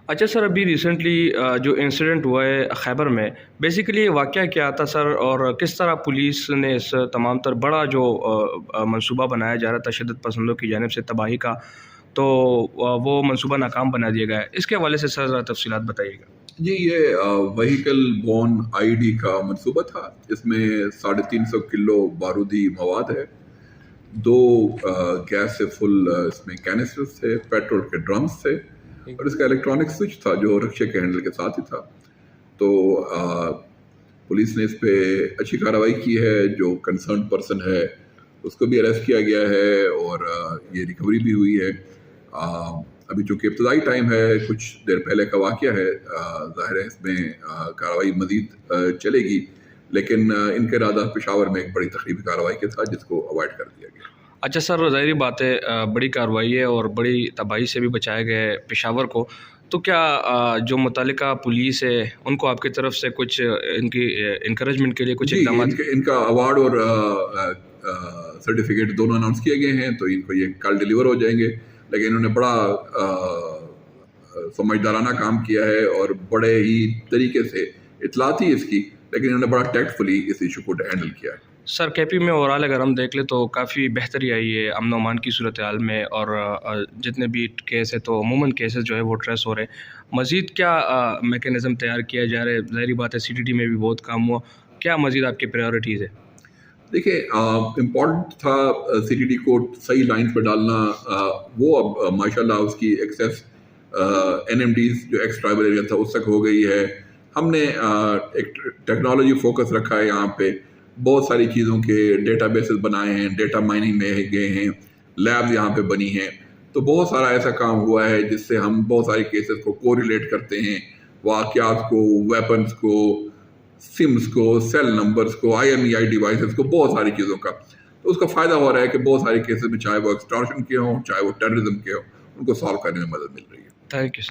اچھا سر، ابھی ریسنٹلی جو انسیڈنٹ ہوا ہے خیبر میں، بیسیکلی واقعہ کیا تھا سر، اور کس طرح پولیس نے اس تمام تر بڑا جو منصوبہ بنایا جا رہا تھا شدت پسندوں کی جانب سے تباہی کا، تو وہ منصوبہ ناکام بنا دیا گیا ہے؟ اس کے حوالے سے سر ذرا تفصیلات بتائیے گا۔ جی، یہ وہیکل بون آئی ڈی کا منصوبہ تھا، اس میں 350 کلو بارودی مواد ہے، 2 گیس سے فل اس میں کینسٹرز تھے، پیٹرول کے ڈرمز تھے، اور اس کا الیکٹرانک سوئچ تھا جو رکشے کے ہینڈل کے ساتھ ہی تھا۔ تو پولیس نے اس پہ اچھی کارروائی کی ہے، جو کنسرن پرسن ہے اس کو بھی اریسٹ کیا گیا ہے، اور یہ ریکوری بھی ہوئی ہے۔ ابھی چونکہ ابتدائی ٹائم ہے، کچھ دیر پہلے کا واقعہ ہے، ظاہر ہے اس میں کارروائی مزید چلے گی، لیکن ان کا ارادہ پشاور میں ایک بڑی تخریبی کارروائی کے تھا جس کو اوائڈ کر دیا گیا۔ اچھا سر، ظاہری بات ہے بڑی کارروائی ہے اور بڑی تباہی سے بھی بچایا گیا ہے پشاور کو، تو کیا جو متعلقہ پولیس ہے ان کو آپ کی طرف سے کچھ ان کی انکریجمنٹ کے لیے کچھ اقدامات؟ ان کا ایوارڈ اور سرٹیفکیٹ دونوں اناؤنس کیے گئے ہیں، تو ان کو یہ کل ڈیلیور ہو جائیں گے، لیکن انہوں نے بڑا سمجھدارانہ کام کیا ہے اور بڑے ہی طریقے سے اطلاع تھی اس کی، لیکن انہوں نے بڑا ٹیکٹفلی اس ایشو کو ہینڈل کیا ہے۔ سر کے پی میں اوورال اگر ہم دیکھ لیں تو کافی بہتری آئی ہے امن و امان کی صورتحال میں، اور جتنے بھی کیس ہے تو عموماً کیسز جو ہے وہ ٹریس ہو رہے ہیں۔ مزید کیا میکینزم تیار کیا جا رہا ہے؟ ظاہری بات ہے سی ٹی ڈی میں بھی بہت کام ہوا، کیا مزید آپ کی پریورٹیز ہے؟ دیکھیں، امپورٹنٹ تھا سی ٹی ڈی کو صحیح لائنز پہ ڈالنا، وہ اب ماشاءاللہ اس کی ایکسیس این ایم ڈیز جو ایکس ٹرائبل ایریا تھا اس تک ہو گئی ہے۔ ہم نے ایک ٹیکنالوجی فوکس رکھا ہے، یہاں پہ بہت ساری چیزوں کے ڈیٹا بیسز بنائے ہیں، ڈیٹا مائننگ میں گئے ہیں، لیبز یہاں پہ بنی ہیں، تو بہت سارا ایسا کام ہوا ہے جس سے ہم بہت ساری کیسز کو کوریلیٹ کرتے ہیں، واقعات کو، ویپنز کو، سمز کو، سیل نمبرز کو، I M E I devices کو، بہت ساری چیزوں کا، تو اس کا فائدہ ہو رہا ہے کہ بہت ساری کیسز میں چاہے وہ ایکسٹارشن کے ہوں، چاہے وہ ٹیررزم کے ہوں، ان کو سالو کرنے میں مدد مل رہی ہے۔ Thank you.